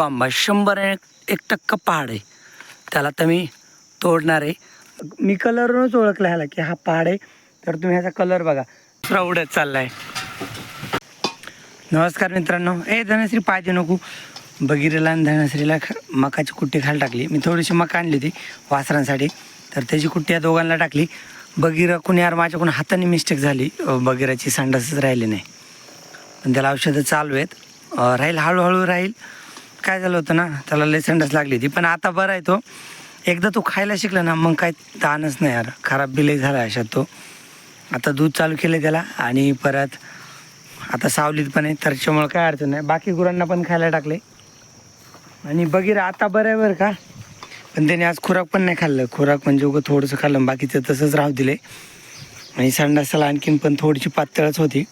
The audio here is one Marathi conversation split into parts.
आंबा 100% पहाड आहे. त्याला तर मी तोडणार आहे. मी कलरवरूनच ओळखला ह्याला की हा पहाड आहे. तर तुम्ही ह्याचा कलर बघा, उडत चालला आहे. नमस्कार मित्रांनो. धनश्री पाहिजे नको बगिरीला आणि धनश्रीला मकाची कुट्टी खाली टाकली. मी थोडीशी मका आणली होती वासरांसाठी, तर त्याची कुट्टी या दोघांना टाकली. बगीरा कुणी यार माझ्याकडून हाताने मिस्टेक झाली, बगीराची संडासच राहिली नाही, पण त्याला औषधं चालू आहेत. राहील हळूहळू राहील. काय झालं होतं ना, त्याला लय संडास लागली होती, पण आता बरं आहे तो. एकदा तो खायला शिकला ना मग काय ताणच नाही यार. खराब बिलही झाला अशात तो. आता दूध चालू केलं त्याला आणि परत आता सावलीत पण आहे, त्याच्यामुळं काय अडचण नाही. बाकी गुरांना पण खायला टाकले आणि बगीरा आता बरं आहे बरं का. पण त्याने आज खुराक पण नाही खाल्लं. खुराक म्हणजे उगं थोडंसं खाल्लं, बाकीचं तसंच राहू दिले. आणि संडासाला आणखीन पण थोडीशी पातळच होती,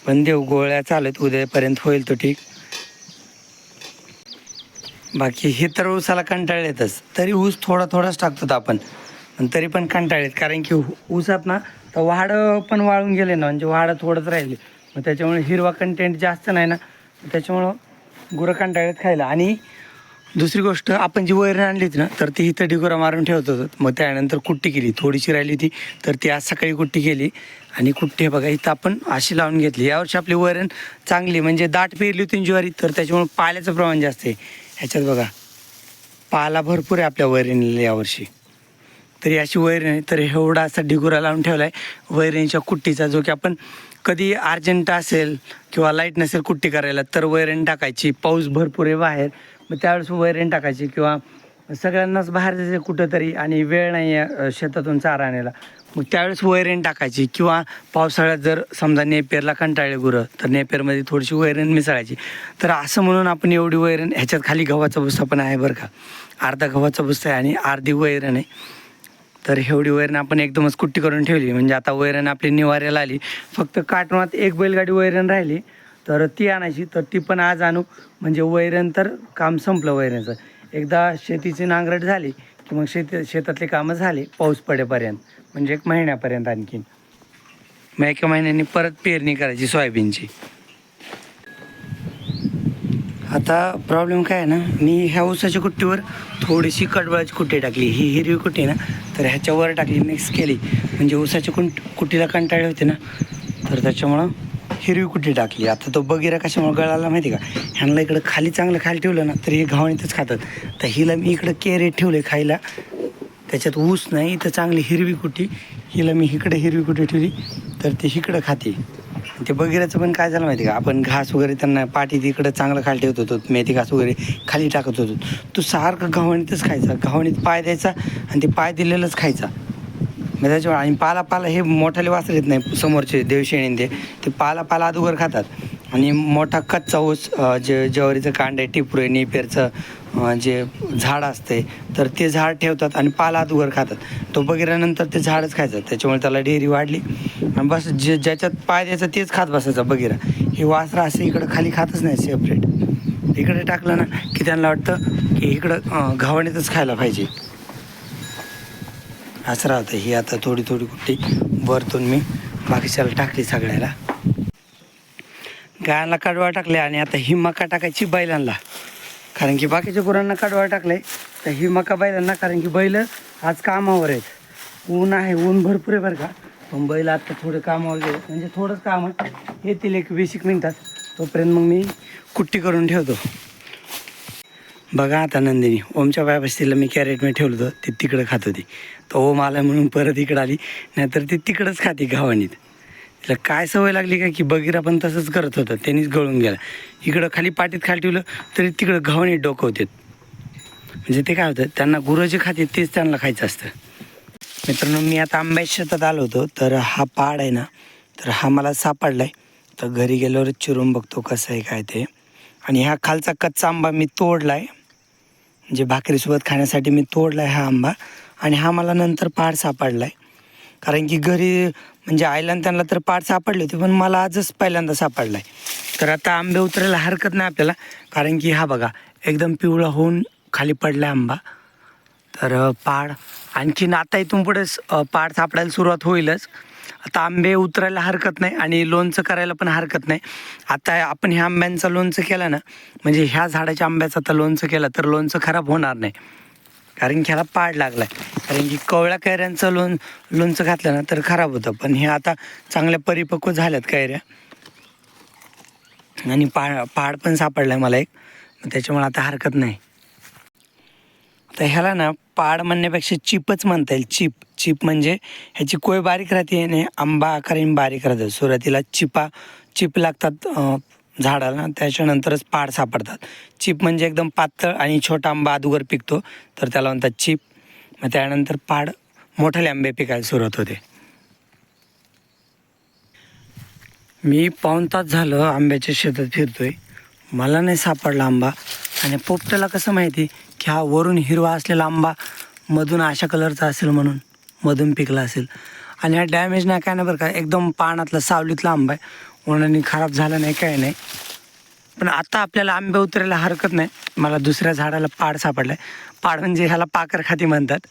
पण देव गोळ्या चालत उद्यापर्यंत होईल तो ठीक. बाकी हे तर ऊसाला कंटाळलेतच, तरी ऊस थोडाच टाकतो आपण, पण तरी पण कंटाळलेत. कारण की ऊसात ना तर वाढं पण वाळून गेले ना, म्हणजे वाढं थोडंच राहिले, मग त्याच्यामुळे हिरवा कंटेंट जास्त नाही ना, त्याच्यामुळं गुरं कंटाळलेत खायला. आणि दुसरी गोष्ट, आपण जी वैरण आणली होती ना तर ती इथं ढिगोरा मारून ठेवत होतो. मग त्यानंतर कुट्टी केली, थोडीशी राहिली होती तर ती आज सकाळी कुट्टी केली. आणि कुट्टी बघा इथं आपण अशी लावून घेतली. यावर्षी आपली वैरण चांगली म्हणजे दाट पेरली होती ज्वारी, तर त्याच्यामुळे पाल्याचं प्रमाण जास्त आहे ह्याच्यात. बघा पाला भरपूर आहे आपल्या वैरणीला यावर्षी. तरी अशी वैरण आहे, तर एवढा असा ढिगोरा लावून ठेवला आहे वैरणीच्या कुट्टीचा, जो की आपण कधी अर्जंट असेल किंवा लाईट नसेल कुट्टी करायला तर वैरण टाकायची. पाऊस भरपूर आहे बाहेर, मग त्यावेळेस वैरण टाकायची. किंवा सगळ्यांनाच बाहेर जायचं कुठंतरी आणि वेळ नाही आहे शेतातून चारा आणायला, मग त्यावेळेस वैरण टाकायची. किंवा पावसाळ्यात जर समजा नेपेरला कंटाळले गुरं, तर नेपेरमध्ये थोडीशी वैरण मिसळायची. तर असं म्हणून आपण एवढी वैरण, ह्याच्यात खाली गव्हाचा भुस्सा पण आहे बरं का, अर्धा गव्हाचा भुस्सा आहे आणि अर्धी वैरण आहे. तर एवढी वैरण आपण एकदमच कुट्टी करून ठेवली. म्हणजे आता वैरण आपली निवाऱ्याला आली. फक्त काटमात एक बैलगाडी वैरण राहिली, तर ती आणायची. तर ती पण आज आणू, म्हणजे वैरण तर काम संपलं वैरणचं. एकदा शेतीची नांगरट झाली की मग शेतातले कामं झाले पाऊस पडेपर्यंत, म्हणजे 1 महिन्यापर्यंत. आणखीन मग 1 महिन्यानी परत पेरणी करायची सोयाबीनची. आता प्रॉब्लेम काय आहे ना, मी ह्या ऊसाच्या कुट्टीवर थोडीशी कडवळाची कुट्टी टाकली. ही हिरवी कुट्टी ना, तर ह्याच्यावर टाकली, मिक्स केली. म्हणजे ऊसाच्या कुट्टीला कंटाळे होते ना, तर त्याच्यामुळं हिरवी कुट्टी टाकली. आता तो बगीरा कशामुळे गळाला माहिती का, ह्यांना इकडं खाली चांगलं खाली ठेवलं ना तर हे घावणीतच खातात. तर हिला मी इकडं कॅरेट ठेवले खायला, त्याच्यात ऊस नाही तर चांगली हिरवी कुट्टी. हिला मी इकडे हिरवी कुट्टी ठेवली तर ती इकडं खाते. ते बगिराचं पण काय झालं माहिती का, आपण घास वगैरे त्यांना पाठीत इकडं चांगलं खाली ठेवत होतो, मेथी घास वगैरे खाली टाकत होतो. तो सारखं घावणीतच खायचा, घावणीत पाय द्यायचा आणि ते पाय दिलेलंच खायचा. मग त्याच्यामुळे आणि पाला हे मोठाले वासर येत नाही समोरचे देवशेणी, ते पाला अदुगर खातात. आणि मोठा कच्चा ऊस, जे ज्वारीचं कांड आहे, टिपरू आहे, नेपेरचं जे झाड असते, तर ते झाड ठेवतात आणि पाला अदुगर खातात. तो बगिरानंतर ते झाडच खायचं. त्याच्यामुळे त्याला डेअरी वाढली आणि बस ज्याच्यात पाय द्यायचा तेच खात बसायचा बगिरा. हे वासरं असं इकडं खाली खातच नाही सेपरेट. इकडे टाकलं ना की त्यांना वाटतं की इकडं घावणीतच खायला पाहिजे, असं राहतं. ही आता थोडी कुट्टी वरतून मी बाकीच्याला टाकली सगळ्याला. गायांना कडवा टाकले आणि आता ही मका टाकायची बैलांना, कारण की बाकीच्या गुरांना कडवा टाकले तर ही मका बैलांना, कारण की बैल आज कामावर आहेत. ऊन आहे, ऊन भरपूर आहे बरं का, पण बैल आता थोडे कामावर गेले, म्हणजे थोडंच काम आहे, येतील 20 मिनिटात. तोपर्यंत मग मी कुट्टी करून ठेवतो. बघा आता नंदिनी ओमच्या बायाबस्तीला मी कॅरेटमध्ये ठेवलं होतं, ते तिकडं खात होती. तर ओम आला म्हणून परत इकडं आली, नाहीतर ती तिकडंच खाती घावणीत. तिला काय सवय लागली का की बगीरा पण तसंच करत होतं, त्यांनीच गळून गेला. इकडं खाली पाठीत खाली ठेवलं तरी तिकडं घावणीत डोकवतात. म्हणजे ते काय होतं, त्यांना गुरं जे खाते तेच त्यांना खायचं असतं. मित्रांनो, मी आता आंब्याच्या शेतात आलो होतो, तर हा पाड आहे ना, तर हा मला सापडला आहे. तर घरी गेल्यावरच चिरून बघतो कसं आहे काय ते. आणि हा खालचा कच्चा आंबा मी तोडला आहे, म्हणजे भाकरीसोबत खाण्यासाठी मी तोडला आहे हा आंबा. आणि हा मला नंतर पाड सापडला आहे, कारण की घरी म्हणजे आईला त्यांना तर पाड सापडले होते, पण मला आजच पहिल्यांदा सापडला आहे. तर आता आंबे उतरायला हरकत नाही आपल्याला, कारण की हा बघा एकदम पिवळा होऊन खाली पडला आंबा. तर पाड आणखीन आता इथून पुढे पाड सापडायला सुरुवात होईलच. आता आंबे उतरायला हरकत नाही आणि लोणचं करायला पण हरकत नाही. आता आपण ह्या आंब्यांचं लोणचं केलं ना, म्हणजे ह्या झाडाच्या आंब्याचं आता लोणचं केलं तर लोणचं खराब होणार नाही, कारण की ह्याला पाड लागला आहे. कारण की कवळ्या कैऱ्यांचं लोणचं घातलं ना तर खराब होतं, पण हे आता चांगल्या परिपक्व झाल्यात कैऱ्या आणि पाड पण सापडला आहे मला एक, त्याच्यामुळे आता हरकत नाही. तर ह्याला ना पाड म्हणण्यापेक्षा चिपच म्हणता येईल. चिप म्हणजे ह्याची कोय बारीक राहते आणि आंबा आकाराने बारीक राहतं. सुरुवातीला चिप लागतात झाडाला, त्याच्यानंतरच पाड सापडतात. चिप म्हणजे एकदम पातळ आणि छोटा आंबा अगोदर पिकतो तर त्याला म्हणतात चिप. मग त्यानंतर पाड मोठाले आंबे पिकायला सुरुवात होते. मी पाऊण तास झालं आंब्याच्या शेतात फिरतोय, मला नाही सापडला आंबा. आणि पोपट्याला कसं माहिती की हा वरून हिरवा असलेला आंबा मधून अशा कलरचा असेल म्हणून मधून पिकला असेल. आणि हा डॅमेज नाही काय नाही बरं का, एकदम पानातला सावलीतला आंबा आहे, उन्हाने खराब झाला नाही काय नाही. पण आता आपल्याला आंबे उतरायला हरकत नाही. मला दुसऱ्या झाडाला पाड सापडला आहे. पाड म्हणजे ह्याला पाकर खाती म्हणतात.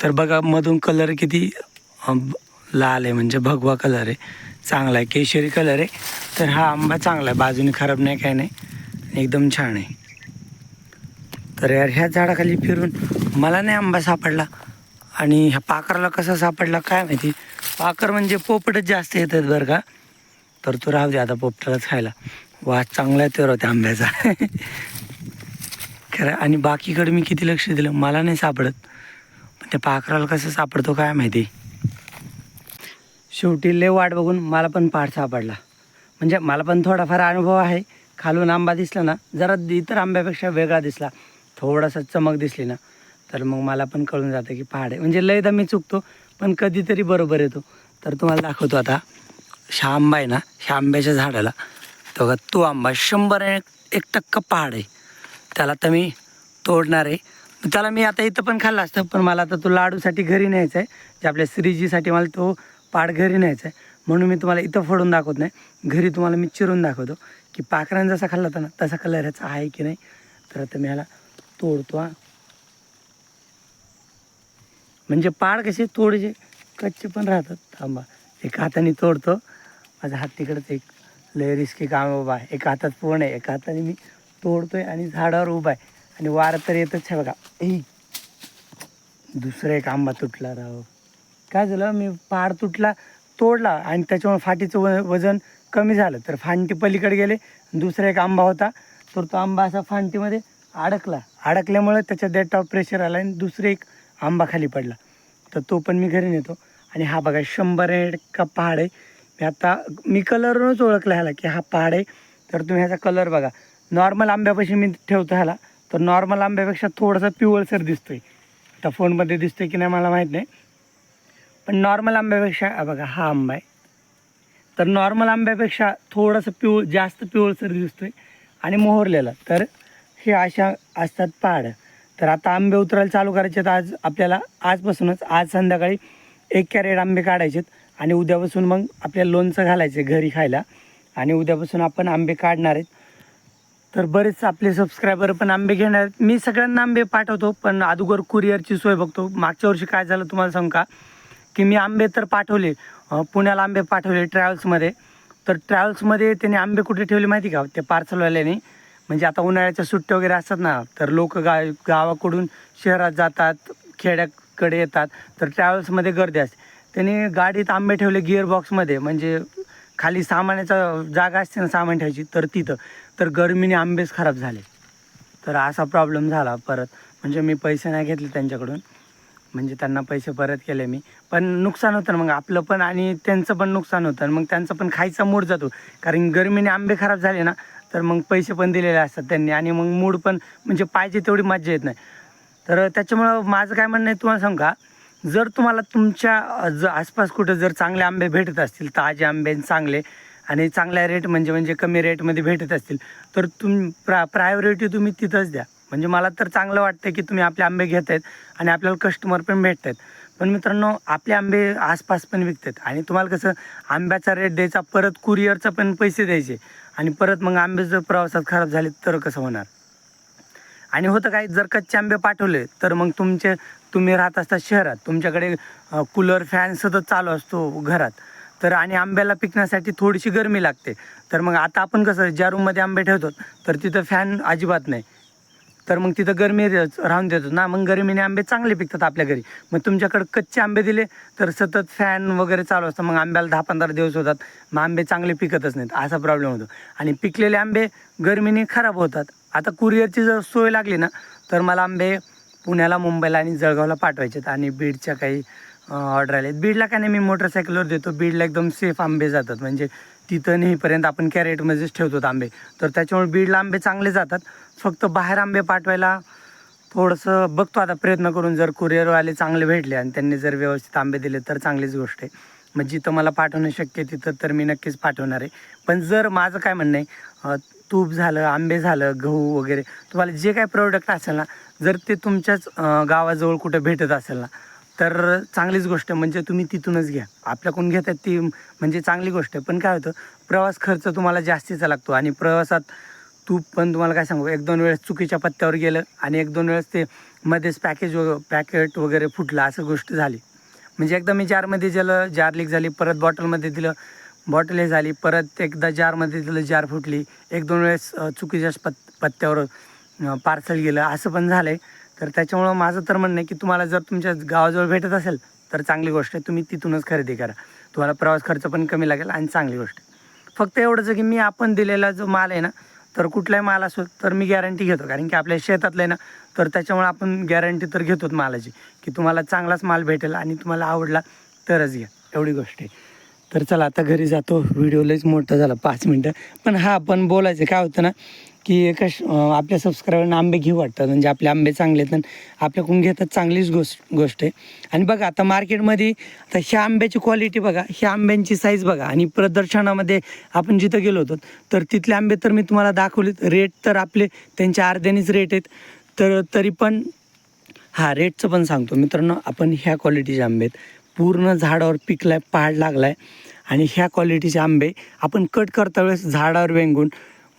तर बघा मधून कलर किती लाल आहे, म्हणजे भगवा कलर आहे, चांगला आहे, केशरी कलर आहे. तर हा आंबा चांगला आहे, बाजूने खराब नाही काय नाही, एकदम छान आहे. तर यार ह्या झाडाखाली फिरून मला नाही आंबा सापडला, आणि ह्या पाखराला कसा सापडला काय माहिती. पाखर म्हणजे पोपटच जास्त येतात बरं का. तर तो राहू दे आता पोपटालाच खायला. वास चांगला येतो होता आंब्याचा खरं. आणि बाकीकडे मी किती लक्ष दिलं मला नाही सापडत, पण त्या पाखराला कसं सापडतो काय माहिती. शेवटी लय वाट बघून मला पण पाड सापडला. म्हणजे मला पण थोडाफार अनुभव आहे. खालून आंबा दिसला ना, जरा इतर आंब्यापेक्षा वेगळा दिसला, थोडासा चमक दिसली ना, तर मग मला पण कळून जातं की पहाड आहे. म्हणजे लयदा मी चुकतो पण कधीतरी बरोबर येतो. तर तुम्हाला दाखवतो आता. हा आंबा आहे ना, ह्या आंब्याच्या झाडाला तो आंबा 101% पहाड आहे. त्याला तर मी तोडणार आहे. त्याला मी आता इथं पण खाल्लं असतं, पण मला आता तो लाडूसाठी घरी न्यायचा आहे. जे आपल्या श्रीजीसाठी मला तो पाड घरी न्यायचा आहे, म्हणून मी तुम्हाला इथं फोडून दाखवत नाही, घरी तुम्हाला मी चिरून दाखवतो की पाखरांना जसा खाल्ला होता ना तसा कलर ह्याचा आहे की नाही. तर आता मी ह्याला तोडतो. म्हणजे पाड कसे थोडेसे कच्चे पण राहतात. थांबा, एक हाताने तोडतो. माझा हात तिकडंच एक लय रिस्की काम उभा आहे. एका हातात फोन आहे, एका हाताने मी तोडतोय आणि झाडावर उभा आहे. आणि वारं तर येतच आहे बघा. दुसरा एक आंबा तुटला राव. काय झालं, मी पाड तोडला आणि त्याच्यामुळे फाटीचं वजन कमी झालं, तर फांटी पलीकडे गेले. दुसरा एक आंबा होता, तर तो आंबा असा फांटीमध्ये अडकल्यामुळे त्याच्या देठावर प्रेशर आला आणि दुसरे एक आंबा खाली पडला. तर तो पण मी घरी नेतो. आणि हा बघा 101 पहाड आहे. मी कलरवरूनच ओळखला ह्याला की हा पहाड आहे. तर तुम्ही ह्याचा कलर बघा. नॉर्मल आंब्यापाशी मी ठेवतो ह्याला, तर नॉर्मल आंब्यापेक्षा थोडासा पिवळसर दिसतोय. आता फोनमध्ये दिसतोय की नाही मला माहीत नाही, पण नॉर्मल आंब्यापेक्षा बघा हा आंबा आहे, तर नॉर्मल आंब्यापेक्षा थोडंसं जास्त पिवळसर दिसतोय आणि मोहरलेला. तर हे अशा असतात पहाड. तर आता आंबे उतरायला चालू करायचे आहेत आपल्याला. आजपासूनच आज संध्याकाळी 1 कॅरेट आंबे काढायचेत आणि उद्यापासून मग आपल्याला लोणचं घालायचे घरी खायला. आणि उद्यापासून आपण आंबे काढणार आहेत. तर बरेच आपले सबस्क्रायबर पण आंबे घेणार आहेत. मी सगळ्यांना आंबे पाठवतो, पण अगोदर कुरिअरची सोय बघतो. मागच्या वर्षी काय झालं तुम्हाला सांगू का, की मी आंबे तर पाठवले, पुण्याला आंबे पाठवले ट्रॅव्हल्समध्ये. तर ट्रॅव्हल्समध्ये त्याने आंबे कुठे ठेवले माहिती का, ते पार्सलवाल्याने. म्हणजे आता उन्हाळ्याच्या सुट्ट्या वगैरे असतात ना, तर लोक गावाकडून शहरात जातात, खेड्याकडे येतात, तर ट्रॅव्हल्समध्ये गर्दी असते. त्याने गाडीत आंबे ठेवले गिअरबॉक्समध्ये, म्हणजे खाली सामानाचा जागा असते ना सामान ठेवायची, तर तिथं. तर गरमीने आंबेच खराब झाले. तर असा प्रॉब्लेम झाला परत. म्हणजे मी पैसे नाही घेतले त्यांच्याकडून, म्हणजे त्यांना पैसे परत केले मी. पण नुकसान होतं ना मग आपलं पण आणि त्यांचं पण नुकसान होतं. आणि मग त्यांचं पण खायचा मूड जातो, कारण गरमीने आंबे खराब झाले ना, तर मग पैसे पण दिलेले असतात त्यांनी, आणि मग मूड पण म्हणजे पाहिजे तेवढी मजा येत नाही. तर त्याच्यामुळं माझं काय म्हणणं आहे तुम्हाला सांगू का, जर तुम्हाला तुमच्या आसपास कुठं जर चांगले आंबे भेटत असतील, ताजे आंबे चांगले आणि चांगल्या रेट म्हणजे कमी रेटमध्ये भेटत असतील, तर प्रायोरिटी तुम्ही तिथंच द्या. म्हणजे मला तर चांगलं वाटतं की तुम्ही आपले आंबे घेत आहेत आणि आपल्याला कस्टमर पण भेटत आहेत. पण मित्रांनो, आपले आंबे आसपास पण विकतात आणि तुम्हाला कसं आंब्याचा रेट द्यायचा, परत कुरिअरचा पण पैसे द्यायचे, आणि परत मग आंबे जर प्रवासात खराब झाले तर कसं होणार. आणि होतं काय, जर कच्चे आंबे पाठवले तर मग तुम्ही राहत असता शहरात, तुमच्याकडे कूलर फॅन सतत चालू असतो घरात, तर आणि आंब्याला पिकण्यासाठी थोडीशी गरमी लागते. तर मग आता आपण कसं ज्या रूममध्ये आंबे ठेवतो तर तिथं फॅन अजिबात नाही, तर मग तिथं गरमी राहून देतो ना, मग गरमीने आंबे चांगले पिकतात आपल्या घरी. मग तुमच्याकडे कच्चे आंबे दिले तर सतत फॅन वगैरे चालू असतं, मग आंब्याला 10-15 दिवस होतात, मग आंबे चांगले पिकतच नाहीत, असा प्रॉब्लेम होतो. आणि पिकलेले आंबे गरमीने खराब होतात. आता कुरिअरची जर सोय लागली ना तर मला आंबे पुण्याला, मुंबईला आणि जळगावला पाठवायचे आणि बीडच्या काही ऑर्डर आले. बीडला काय नाही, मी मोटरसायकलवर देतो. बीडला एकदम सेफ आंबे जातात, म्हणजे तिथं नेईपर्यंत आपण कॅरेटमध्येच ठेवतो आंबे, तर त्याच्यामुळे बीडला आंबे चांगले जातात. फक्त बाहेर आंबे पाठवायला थोडंसं बघतो आता प्रयत्न करून, जर कुरिअरवाले चांगले भेटले आणि त्यांनी जर व्यवस्थित आंबे दिले तर चांगलीच गोष्ट आहे. मग जिथं मला पाठवणं शक्य आहे तिथं तर मी नक्कीच पाठवणार आहे. पण जर माझं काय म्हणणं आहे, तूप झालं, आंबे झालं, गहू वगैरे, तुम्हाला जे काय प्रोडक्ट असेल ना, जर ते तुमच्याच गावाजवळ कुठं भेटत असेल ना तर चांगलीच गोष्ट आहे, म्हणजे तुम्ही तिथूनच घ्या. आपल्याकडून घेतात ती म्हणजे चांगली गोष्ट आहे. पण काय होतं, प्रवास खर्च तुम्हाला जास्तीचा लागतो आणि प्रवासात तूप पण तुम्हाला काय सांगू, 1-2 वेळेस चुकीच्या पत्त्यावर गेलं आणि 1-2 वेळेस ते मध्येच पॅकेट वगैरे फुटलं, असं गोष्ट झाली. म्हणजे एकदा मी जारमध्ये दिलं, जार लीक झाली, परत बॉटलमध्ये दिलं, बॉटल हे झाली, परत एकदा जारमध्ये दिलं, जार फुटली, 1-2 वेळेस चुकीच्या पत्त्यावर पार्सल गेलं, असं पण झालं आहे. तर त्याच्यामुळं माझं तर म्हणणं आहे की तुम्हाला जर तुमच्या गावाजवळ भेटत असेल तर चांगली गोष्ट आहे, तुम्ही तिथूनच खरेदी करा. तुम्हाला प्रवास खर्च पण कमी लागेल आणि चांगली गोष्ट आहे. फक्त एवढंच आहे की मी आपण दिलेला जो माल आहे ना, तर कुठलाही माल असो तर मी गॅरंटी घेतो, कारण की आपल्या शेतातलं आहे ना, तर त्याच्यामुळे आपण गॅरंटी तर घेतोच मालाची, की तुम्हाला चांगलाच माल भेटेल आणि तुम्हाला आवडला तरच घ्या, एवढी गोष्ट आहे. तर चला आता घरी जातो. व्हिडिओ लईच मोठा झाला, 5 मिनटं. पण हा पण बोलायचं काय होतं ना, की आपल्या सबस्क्रायबरना आंबे घेऊ वाटतात, म्हणजे आपले आंबे चांगले आहेत, आपल्याकडून घेतात, चांगलीच गोष्ट आहे. आणि बघा आता मार्केटमध्ये आता ह्या आंब्याची क्वालिटी बघा, ह्या आंब्यांची साईज बघा, आणि प्रदर्शनामध्ये आपण जिथं गेलो होतो तर तिथले आंबे तर मी तुम्हाला दाखवलेत. रेट तर आपले त्यांच्या अर्ध्यानेच रेट आहेत, तर तरी पण हा रेटचं पण सांगतो मित्रांनो. आपण ह्या क्वालिटीचे आंबे आहेत, पूर्ण झाडावर पिकलाय, पाड लागलाय, आणि ह्या क्वालिटीचे आंबे आपण कट करता वेळेस झाडावर वेंगून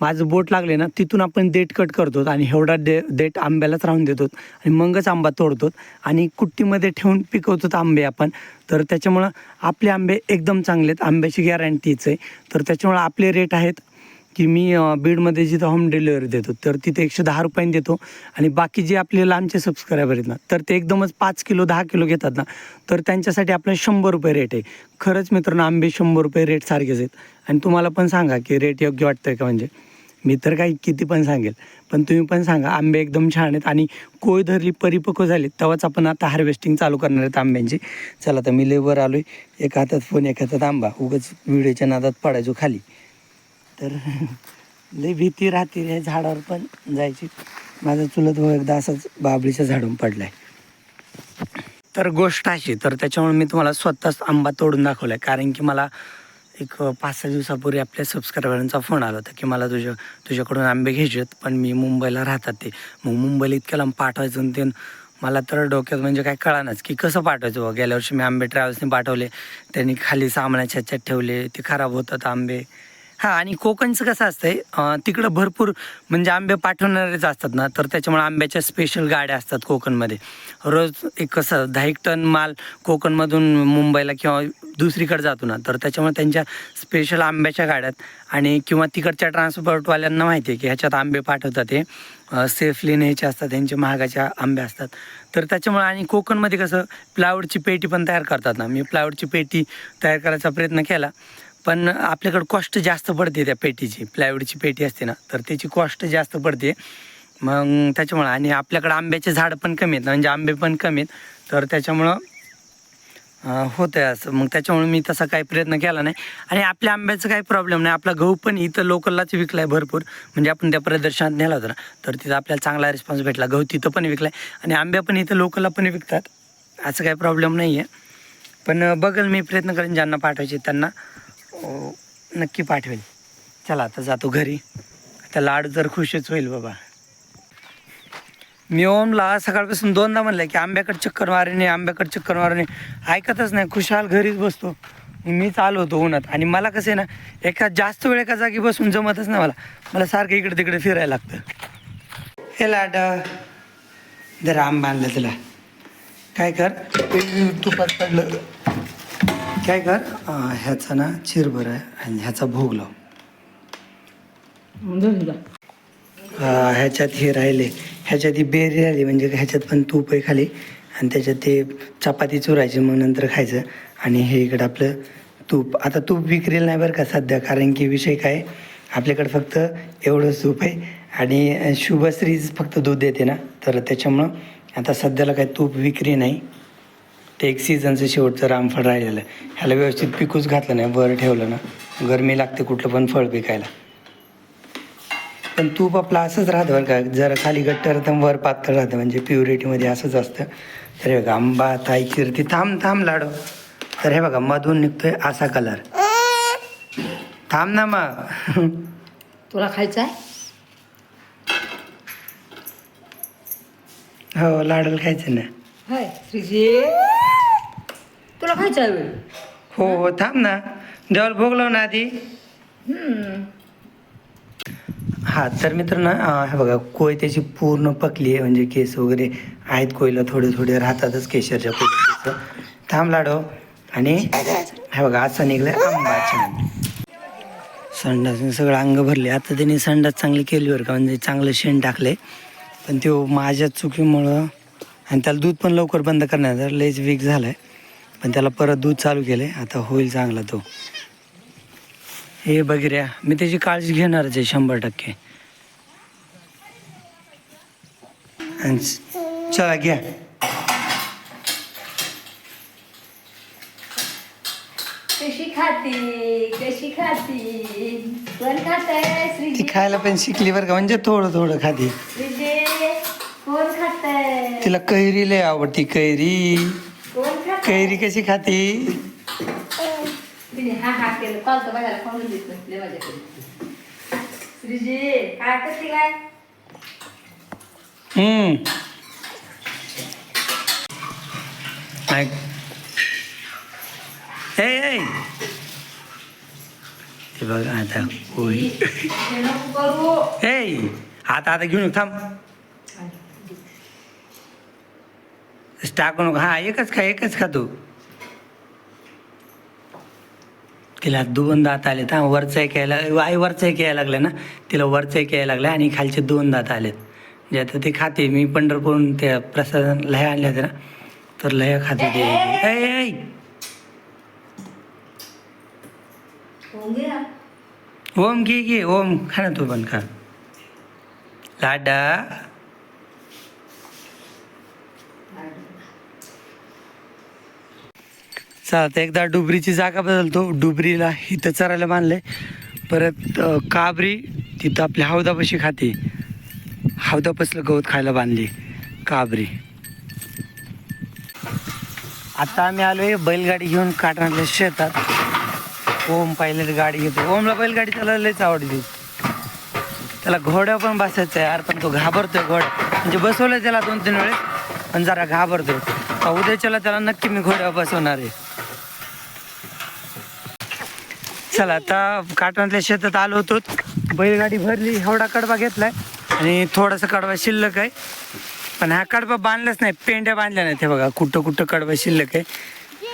माझं बोट लागले ना तिथून आपण देठ कट करतो आणि एवढा देठ आंब्यालाच राहून देतो आणि मगच आंबा तोडतो आणि कुट्टीमध्ये ठेवून पिकवतो आंबे आपण. तर त्याच्यामुळं आपले आंबे एकदम चांगले आहेत, आंब्याची गॅरंटीच आहे. तर त्याच्यामुळं आपले रेट आहेत की मी बीडमध्ये जिथं होम डिलिव्हरी देतो तर तिथे 110 रुपयांनी देतो, आणि बाकी जे आपले लांबचे सबस्क्रायबर आहेत ना तर ते एकदमच 5 किलो 10 किलो घेतात ना, तर त्यांच्यासाठी आपलं 100 रुपये रेट आहे. खरंच मित्रांनो, आंबे 100 रुपये रेट सारखेच आहेत. आणि तुम्हाला पण सांगा की रेट योग्य वाटतं आहे का, म्हणजे मी तर काही किती पण सांगेल, पण तुम्ही पण सांगा. आंबे एकदम छान आहेत आणि कोय धरली, परिपक्व झाली, तेव्हाच आपण आता हार्वेस्टिंग चालू करणार आहेत आंब्यांची. चला आता मी लेबर आलो आहे, एका हातात फोन एका हातात आंबा, उगाच व्हिडिओच्या नादात पडायचो खाली. तर लई भीती राहते रे झाडावर पण जायची. माझा चुलत भाऊ एकदा असाच बाबळीच्या झाडून पडलाय. तर गोष्ट अशी, तर त्याच्यामुळे मी तुम्हाला स्वतःच आंबा तोडून दाखवलाय, कारण की मला एक 5-6 दिवसापूर्वी आपल्या सबस्क्रायबरांचा फोन आला होता की मला तुझ्याकडून आंबे घ्यायचे आहेत, पण मी मुंबईला राहतात ते, मग मुंबईला इतक्या लांब पाठवायचं आणि ते मला तर डोक्यात म्हणजे काय कळानाच की कसं पाठवायचं. गेल्या वर्षी मी आंबे ट्रॅव्हल्सने पाठवले, त्यांनी खाली सामानाच्या ह्याच्यात ठेवले, ते खराब होतात आंबे. हां, आणि कोकणचं कसं असतंय, तिकडं भरपूर म्हणजे आंबे पाठवणारेच असतात ना, तर त्याच्यामुळे आंब्याच्या स्पेशल गाड्या असतात कोकणमध्ये. रोज एक कसं 10 टन माल कोकणमधून मुंबईला किंवा दुसरीकडे जातो ना, तर त्याच्यामुळे त्यांच्या स्पेशल आंब्याच्या गाड्यात आणि किंवा तिकडच्या ट्रान्सपोर्टवाल्यांना माहिती आहे की ह्याच्यात आंबे पाठवतात, ते सेफली न्यायचे असतात, त्यांचे महागाचे आंबे असतात. तर त्याच्यामुळे आणि कोकणमध्ये कसं प्लायवूडची पेटी पण तयार करतात ना, मी प्लायवूडची पेटी तयार करायचा प्रयत्न केला, पण आपल्याकडं कॉस्ट जास्त पडते त्या पेटीची. प्लायवूडची पेटी असते ना, तर त्याची कॉस्ट जास्त पडते. मग त्याच्यामुळं आणि आपल्याकडं आंब्याचे झाडं पण कमी आहेत, म्हणजे आंबे पण कमी आहेत, तर त्याच्यामुळं होतं आहे असं. मग त्याच्यामुळे मी तसा काही प्रयत्न केला नाही. आणि आपल्या आंब्याचं काही प्रॉब्लेम नाही. आपला गहू पण इथं लोकललाच विकला आहे भरपूर, म्हणजे आपण त्या प्रदर्शनात नेला होता ना, तर तिथं आपल्याला चांगला रिस्पॉन्स भेटला. गहू तिथं पण विकला आहे आणि आंब्या पण इथं लोकलला पण विकतात, असं काही प्रॉब्लेम नाही आहे. पण बघेल मी, प्रयत्न करेन, ज्यांना पाठवायचे त्यांना नक्की पाठवेल. चला आता जातो घरी. आता लाड जर खुशच होईल बाबा. मी ओमला सकाळपासून 2दा म्हणलं की आंब्याकडे चक्कर मारणे, आंब्याकडे चक्कर मारणे, ऐकतच नाही, खुशाल घरीच बसतो. मी चालू होतो उन्हात, आणि मला कसं आहे ना, जास्त वेळ एका जागी बसून जमतच नाही मला सारखं इकडे तिकडे फिरायला लागतं. हे लाड जर आंब बांधलं तुला काय कर तुपात पडलं काय कर ह्याचा ना चिरभर आहे आणि ह्याचा भोग लाव ह्याच्यात हे राहिले ह्याच्यात ही बेरी राहिली म्हणजे ह्याच्यात पण तूप आहे खाली आणि त्याच्यात ते चपाती चुरायची मग नंतर खायचं आणि हे इकडं आपलं तूप आता तूप विक्रीला नाही बरं का सध्या कारण की विषय काय आपल्याकडे फक्त एवढंच तूप आहे आणि शुभश्रीच फक्त दूध देते ना तर त्याच्यामुळं आता सध्याला काही तूप विक्री नाही ते एक सीझनचं शेवटचं रामफळ राहिलेलं आहे ह्याला व्यवस्थित पिकूच घातलं नाही वर ठेवलं ना गरमी लागते कुठलं पण फळ पिकायला पण तूप आपलं असंच राहतं बरं का जरा खाली गट्ट राहतं वर पातळ राहतं म्हणजे प्युरिटीमध्ये असंच असतं तर हे बघा आंबा ताई कीर्ती थांब लाडो तर हे बघा मधून निघतोय असा कलर थांब ना मग तुला खायचं आहे हो लाडूला खायचं ना होय श्रीजी तुला खायचं आहे हो थांब ना देवाला भोग लाव ना आधी हा तर मित्रांनो हे बघा कोय त्याची पूर्ण पकली आहे म्हणजे केस वगैरे आहेत कोयला थोडे राहतातच केशरच्या केस थांब लाडो आणि हे बघा असं निघलं आंबा छान संडासने सगळं अंग भरले आता त्यांनी संडास चांगली केली बरं का म्हणजे चांगलं शेण टाकले पण ते माझ्या चुकीमुळं आणि त्याला दूध पण लवकर बंद करण्यात लयच वीक झालं आहे पण त्याला परत दूध चालू केलं आहे आता होईल चांगला तो हे बघिर्या मी त्याची काळजी घेणारच आहे 100% आणि चला घ्या कशी खाती कोण खाताय ती खायला पण शिकली बरं का म्हणजे थोडं खाते कोण खाताय तिला कैरी लय आवडती कैरी कैरी कशी खाती हा केलं कॉल तर बघायला फोन देत नसले माझ्याकडे श्रीजी काय करते काय ऐक ए ते बघ आता कोळी करू ए आता घेऊन थांब टाकू नको हा एकच खा तू तिला 2 दात आले तर वरचा एक यायला आई वरचा एक यायला लागला ना तिला वरचा एक यायला लागला आणि खालचे 2 दात आलेत म्हणजे आता ते खाते मी पंढरपूरून त्या प्रसाद लह्या आणल्या होत्या ना तर लह्या खाते ते ओम घे ओम खा ना तू पण खा लाडा चालतं एकदा डुबरीची जागा बदलतो डुबरीला इथं चरायला बांधले परत काबरी तिथं आपल्या हौदापाशी खाते हौदापासलं गवत खायला बांधली काबरी आता आम्ही आलोय बैलगाडी घेऊन काटणाऱ्या शेतात ओम पहिले गाडी घेतो ओमला बैलगाडी त्याला लयच आवडली त्याला घोड्या पण बसायचं आहे यार पण तो घाबरतोय घोडा म्हणजे बसवलं त्याला 2-3 वेळेस पण जरा घाबरतोय उद्याच्याला त्याला नक्की मी घोड्यावर बसवणार आहे चला आता काटणातल्या शेतात आलो होतो बैलगाडी भरली एवढा कडबा घेतलाय आणि थोडासा कडबा शिल्लक आहे पण हा कडबा बांधलाच नाही पेंड्या बांधल्या नाही ते बघा कुठं कडबा शिल्लक आहे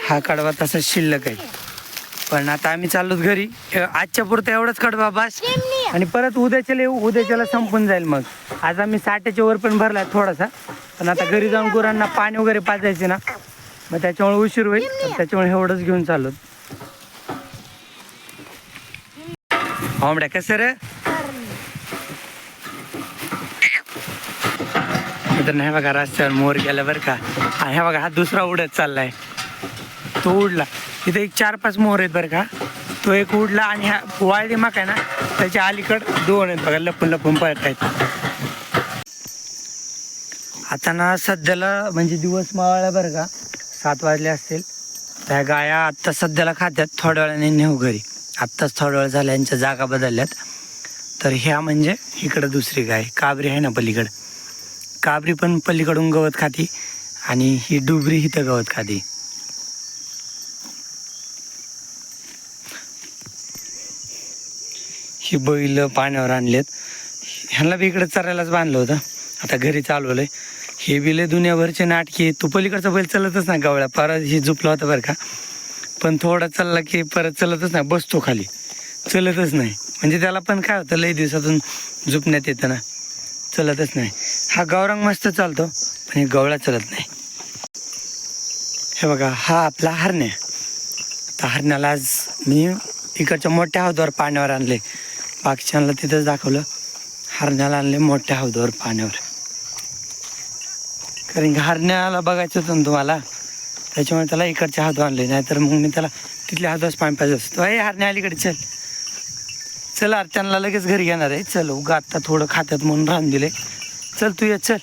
हा कडबा तसा शिल्लक आहे पण आता आम्ही चाललोत घरी आजच्या पुरतं एवढंच कडबा बस आणि परत उद्याच्याला संपून जाईल मग आज आम्ही 60च्या वर पण भरलाय थोडासा पण आता घरी जाऊन गुरांना पाणी वगैरे पाजायचे ना मग त्याच्यामुळे उशीर होईल त्याच्यामुळे एवढंच घेऊन चाललो होमड्या कसं रे तर नाही बघा रस्त्यावर मोर गेला बरं का आणि ह्या बघा हा दुसरा उडत चाललाय तो उडला इथे एक 4-5 मोर आहेत बरं का तो एक उडला आणि ह्या वाळली मका आहे ना त्याच्या अलीकड 2 आहेत बघा लपून पळत आहेत आता ना सध्याला म्हणजे दिवस मावळला बरं का 7 वाजले असतील त्या गाया आत्ता सध्याला खात्यात थोड्या वेळाने नेऊ घरी आत्ताच थोड्या वेळ झाल्या यांच्या जागा बदलल्यात तर ह्या म्हणजे इकडं दुसरी गाय काबरी आहे ना पलीकडं काबरी पण पलीकडून गवत खाती आणि ही डुबरी इथं गवत खाती ही बैल पाण्यावर आणलेत ह्यांना बी इकडे चरायलाच बांधलं होतं आता घरी चालवलं आहे. हे बिले दुनियाभरचे नाटके. तू पलीकडचा बैल चलतच नाही गवळ्या, परत ही झुपला होता बरं का, पण थोडा चालला की परत चलतच नाही, बसतो खाली, चलतच नाही. म्हणजे त्याला पण काय होतं, लई दिवसातून झुपण्यात येतं ना, चलतच नाही. हा गावरांग मस्त चालतो, पण हे गवळा चलत नाही. हे बघा, हा आपला हरण्या. तर हरण्याला आज मी इकडच्या मोठ्या हौदावर पाण्यावर आणले. बाकीच्यांना तिथंच दाखवलं, हरण्याला आणले मोठ्या हौदावर पाण्यावर. कारण की हरण्याला बघायचं होतं ना तुम्हाला, त्याच्यामुळे त्याला इकडच्या हौदावर आणले. नाहीतर मग मी त्याला तिथल्या हौदाच पाणी पाहिजे असतो. हे हरण्या अलीकडे चल चल, त्यांना लगेच घरी घेणार आहे. चल, उगा आत्ता थोडं खात्यात म्हणून राहून दिले. चल तू ये, चल.